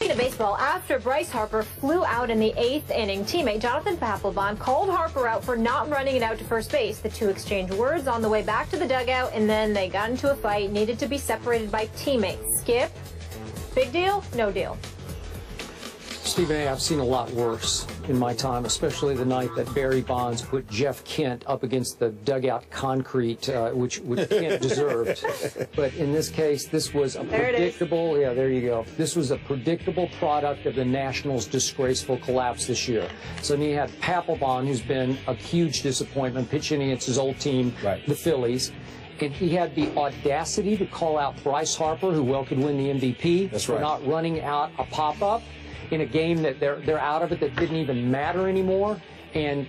Back into baseball, after Bryce Harper flew out in the 8th inning, teammate Jonathan Papelb called Harper out for not running it out to first base. The two exchanged words on the way back to the dugout, and then they got into a fight, needed to be separated by teammates. Skip, big deal, no deal? Stephen A., I've seen a lot worse in my time, especially the night that Barry Bonds put Jeff Kent up against the dugout concrete, which Kent deserved. But in this case, this was a predictable, yeah, there you go. This was a predictable product of the Nationals' disgraceful collapse this year. So then you had Papelb, who's been a huge disappointment, pitching against his old team, the Phillies. And he had the audacity to call out Bryce Harper, who well could win the MVP, for not running out a pop-up in a game that they're out of it, that didn't even matter anymore. And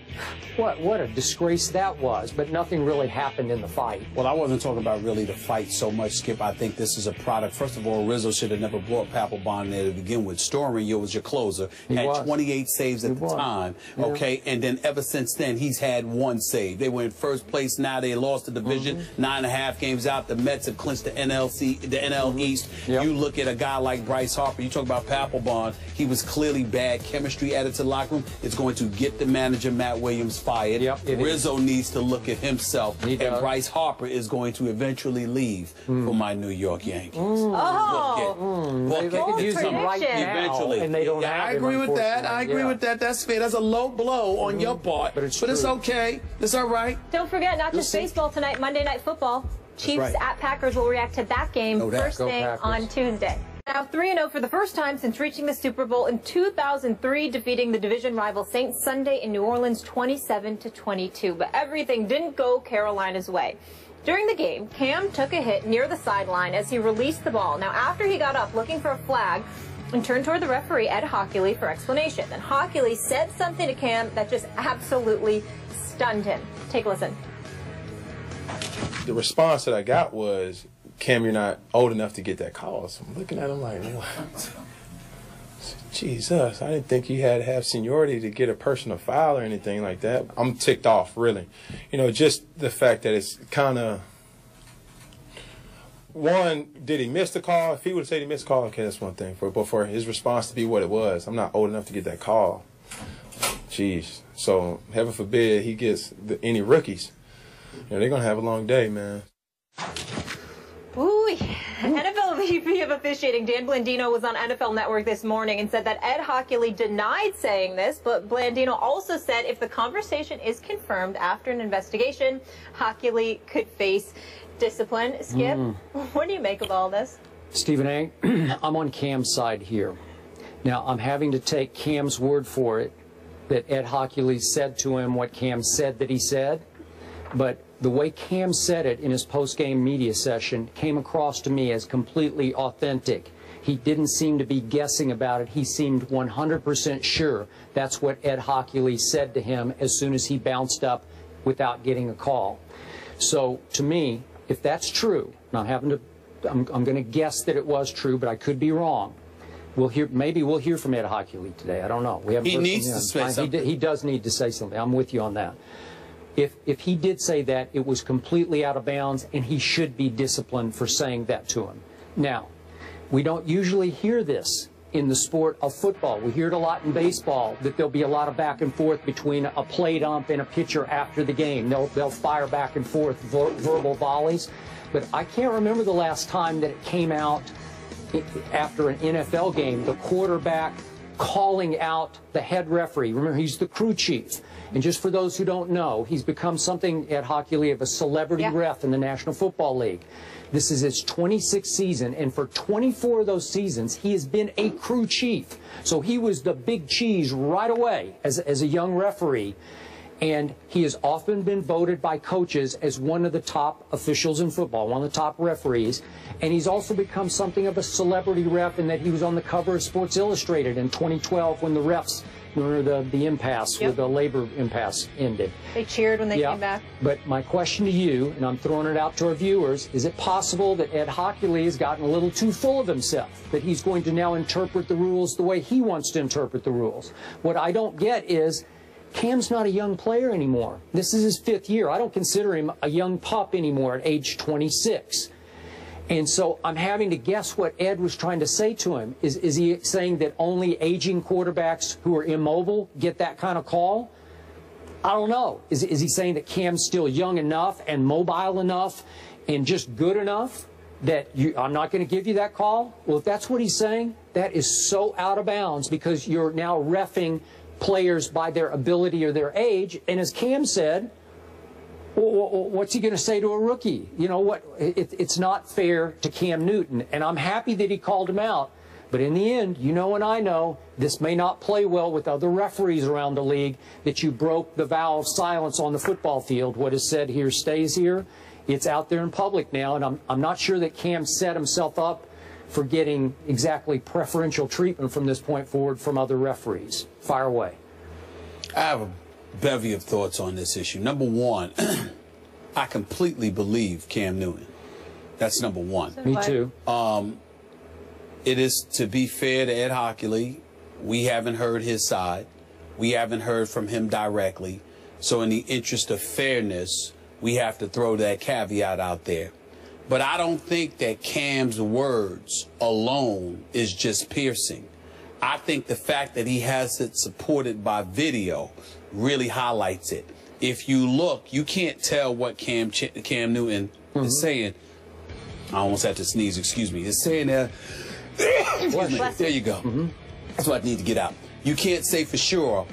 what a disgrace that was. But nothing really happened in the fight. Well, I wasn't talking about really the fight so much, Skip. I think this is a product. First of all, Rizzo should have never brought Papelb in there to begin with. Storing was your closer. Had 28 saves at the time. Okay, and then ever since then, he's had one save. They were in first place. Now they lost the division. 9.5 games out. The Mets have clinched the NL East. You look at a guy like Bryce Harper. You talk about Papelb. He was clearly bad chemistry added to the locker room. It's going to get the manager Matt Williams fired. Rizzo needs to look at himself, and Bryce Harper is going to eventually leave for my New York Yankees. They could use him right now, eventually. And they don't have I agree with that. I agree with that. That's fair. That's a low blow on your part, but it's okay. It's all right. Don't forget, not just baseball tonight, Monday Night Football. Chiefs at Packers will react to that game first thing on Tuesday. Now 3-0 for the first time since reaching the Super Bowl in 2003, defeating the division rival Saints Sunday in New Orleans 27-22. But everything didn't go Carolina's way. During the game, Cam took a hit near the sideline as he released the ball. Now after he got up looking for a flag and turned toward the referee, Ed Hockley, for explanation. Then Hockley said something to Cam that just absolutely stunned him. Take a listen. The response that I got was, Cam, you're not old enough to get that call. So I'm looking at him like, what? Jesus, I didn't think you had to have seniority to get a personal foul or anything like that. I'm ticked off, really. You know, just the fact that it's kind of, one, did he miss the call? If he would have said he missed the call, okay, that's one thing. But for his response to be what it was, I'm not old enough to get that call. Jeez. So, heaven forbid he gets any rookies. You know, they're going to have a long day, man. Ooh, NFL VP of officiating Dan Blandino was on NFL Network this morning and said that Ed Hockley denied saying this, but Blandino also said if the conversation is confirmed after an investigation, Hockley could face discipline. Skip, what do you make of all this? Stephen A., I'm on Cam's side here. Now, I'm having to take Cam's word for it that Ed Hockley said to him what Cam said that he said, but the way Cam said it in his post-game media session came across to me as completely authentic. He didn't seem to be guessing about it. He seemed 100% sure that's what Ed Hockley said to him as soon as he bounced up without getting a call. So, to me, if that's true, and I'm going to guess that it was true, but I could be wrong. Maybe we'll hear from Ed Hockley today. I don't know. We haven't he needs to say something. He does need to say something. I'm with you on that. If he did say that, it was completely out of bounds, and he should be disciplined for saying that to him. Now, we don't usually hear this in the sport of football. We hear it a lot in baseball, that there'll be a lot of back and forth between a plate ump and a pitcher after the game. They'll fire back and forth verbal volleys. But I can't remember the last time that it came out after an NFL game, the quarterback calling out the head referee. Remember, he's the crew chief. And just for those who don't know, he's become something at Hockley of a celebrity ref in the National Football League. This is his 26th season, and for 24 of those seasons, he has been a crew chief. So he was the big cheese right away as a young referee. And he has often been voted by coaches as one of the top officials in football, one of the top referees. And he's also become something of a celebrity ref in that he was on the cover of Sports Illustrated in 2012 when the refs, remember the impasse, where the labor impasse ended. They cheered when they came back. But my question to you, and I'm throwing it out to our viewers, is it possible that Ed Hockley has gotten a little too full of himself, that he's going to now interpret the rules the way he wants to interpret the rules? What I don't get is, Cam's not a young player anymore. This is his 5th year. I don't consider him a young pup anymore at age 26. And so I'm having to guess what Ed was trying to say to him. Is he saying that only aging quarterbacks who are immobile get that kind of call? I don't know. Is he saying that Cam's still young enough and mobile enough and just good enough that I'm not going to give you that call? Well, if that's what he's saying, that is so out of bounds, because you're now reffing players by their ability or their age. And as Cam said, what's he going to say to a rookie? You know what? It's not fair to Cam Newton. And I'm happy that he called him out. But in the end, you know and I know, this may not play well with other referees around the league, that you broke the vow of silence on the football field. What is said here stays here. It's out there in public now, and I'm not sure that Cam set himself up for getting exactly preferential treatment from this point forward from other referees. Fire away. I have a bevy of thoughts on this issue. Number one, I completely believe Cam Newton. That's number one. Me too. It is, to be fair to Ed Hockley, we haven't heard his side. We haven't heard from him directly. So in the interest of fairness, we have to throw that caveat out there. But I don't think that Cam's words alone is just piercing. I think the fact that he has it supported by video really highlights it. If you look, you can't tell what Cam Newton is saying. I almost had to sneeze, excuse me. He's saying that. There you go. That's what I need to get out. You can't say for sure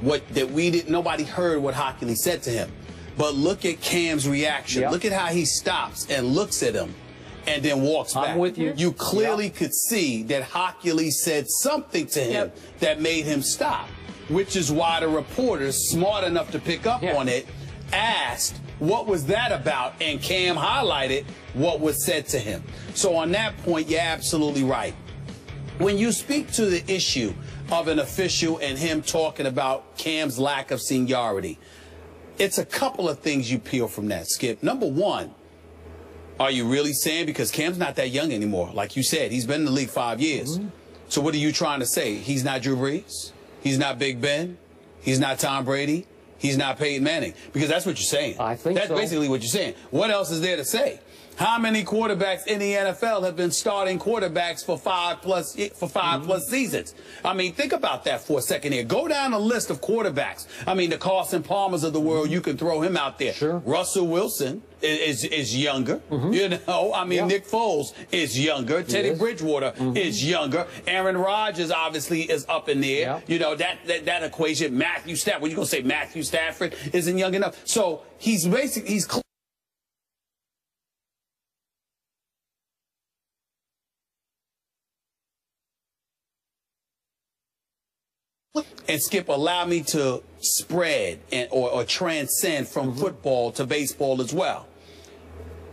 nobody heard what Hockley said to him. But look at Cam's reaction. Yep. Look at how he stops and looks at him and then walks back. I'm with you. You clearly could see that Hockley said something to him that made him stop, which is why the reporters, smart enough to pick up on it, asked, what was that about? And Cam highlighted what was said to him. So on that point, you're absolutely right. When you speak to the issue of an official and him talking about Cam's lack of seniority, it's a couple of things you peel from that, Skip. Number one, are you really saying, because Cam's not that young anymore, like you said, he's been in the league 5 years. So what are you trying to say? He's not Drew Brees? He's not Big Ben? He's not Tom Brady? He's not Peyton Manning? Because that's what you're saying. I think that's basically what you're saying. What else is there to say? How many quarterbacks in the NFL have been starting quarterbacks for five plus seasons? I mean, think about that for a second here. Go down a list of quarterbacks. I mean, the Carson Palmers of the world, you can throw him out there. Sure. Russell Wilson is younger. You know, I mean, Nick Foles is younger. Teddy Bridgewater is younger. Aaron Rodgers obviously is up in there. You know, that equation. Matthew Stafford. What are you going to say? Matthew Stafford isn't young enough. So he's basically, and Skip, allow me to spread or transcend from football to baseball as well.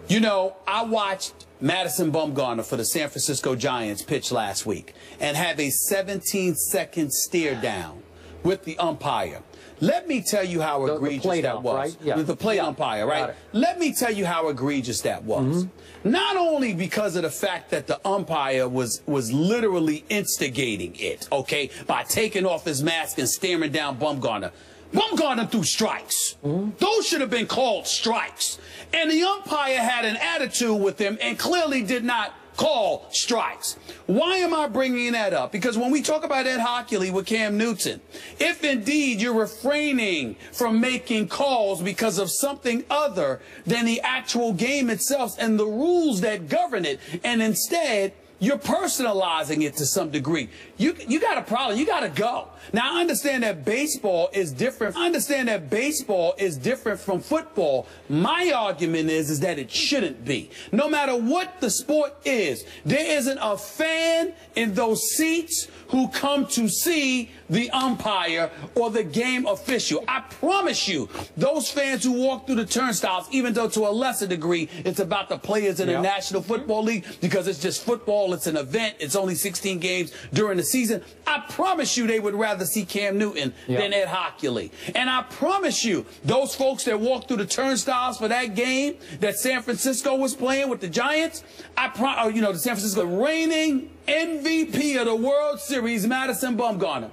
You know, I watched Madison Bumgarner for the San Francisco Giants pitch last week and have a 17-second stare down with the umpire. Let me tell you how egregious that was. Right? With the plate umpire, right? Let me tell you how egregious that was. Not only because of the fact that the umpire was literally instigating it, okay, by taking off his mask and staring down Bumgarner. Bumgarner threw strikes. Those should have been called strikes. And the umpire had an attitude with him and clearly did not call strikes. Why am I bringing that up? Because when we talk about Ed Hockley with Cam Newton, if indeed you're refraining from making calls because of something other than the actual game itself and the rules that govern it, and instead you're personalizing it to some degree, you got a problem. You got to go. Now, I understand that baseball is different. I understand that baseball is different from football. My argument is that it shouldn't be. No matter what the sport is, there isn't a fan in those seats who come to see the umpire or the game official. I promise you, those fans who walk through the turnstiles, even though to a lesser degree, it's about the players in the National Football League, because it's just football, it's an event, it's only 16 games during the season. I promise you they would rather see Cam Newton than Ed Hockley. And I promise you, those folks that walked through the turnstiles for that game that San Francisco was playing with the Giants, the San Francisco reigning MVP of the World Series, Madison Bumgarner.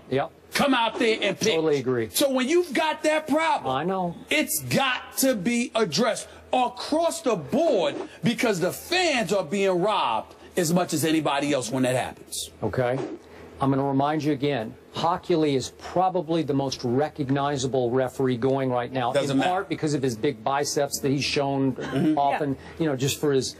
Come out there and pitch. Totally agree. So when you've got that problem, I know, it's got to be addressed. across the board because the fans are being robbed as much as anybody else when that happens. Okay. I'm going to remind you again, Hockley is probably the most recognizable referee going right now, in part because of his big biceps that he's shown often, you know, just for his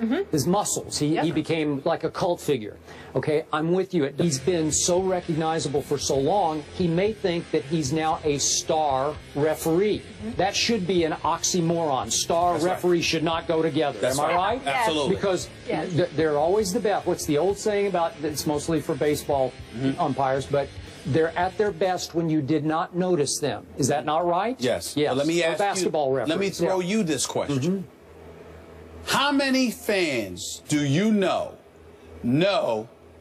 muscles. He became like a cult figure. Okay, I'm with you. He's been so recognizable for so long, he may think that he's now a star referee. That should be an oxymoron. Star referee should not go together. Am I right? Absolutely. Because they're always the best. What's the old saying about, it's mostly for baseball umpires, but they're at their best when you did not notice them. Is that not right? Yes. Yes. Well, let me ask basketball referees. Let me throw you this question. How many fans do you know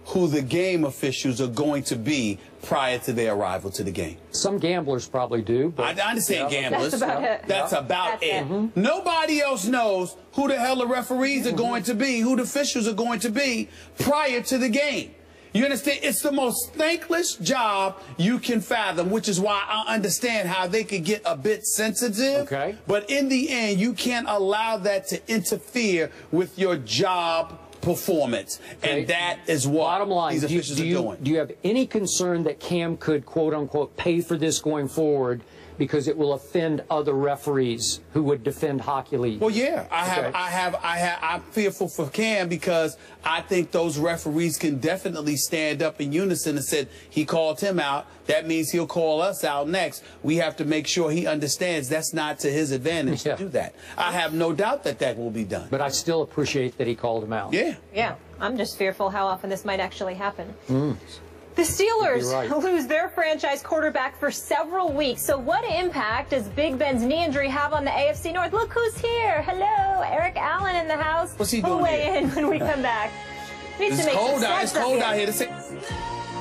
who the game officials are going to be prior to their arrival to the game? Some gamblers probably do. But I understand gamblers. That's about it. That's about it. Nobody else knows who the hell the referees are going to be, who the officials are going to be prior to the game. You understand? It's the most thankless job you can fathom, which is why I understand how they could get a bit sensitive. Okay. But in the end, you can't allow that to interfere with your job performance. Okay. And that is what bottom line, these officials are doing. Do you have any concern that Cam could, quote unquote, pay for this going forward because it will offend other referees who would defend hockey league? Well, yeah, I'm fearful for Cam because I think those referees can definitely stand up in unison and said he called him out. That means he'll call us out next. We have to make sure he understands that's not to his advantage to do that. I have no doubt that that will be done. But I still appreciate that he called him out. Yeah. Yeah. I'm just fearful how often this might actually happen. The Steelers lose their franchise quarterback for several weeks. So what impact does Big Ben's knee injury have on the AFC North? Look who's here. Hello, Eric Allen in the house. What's he doing? We'll weigh in when we come back. It's cold out here.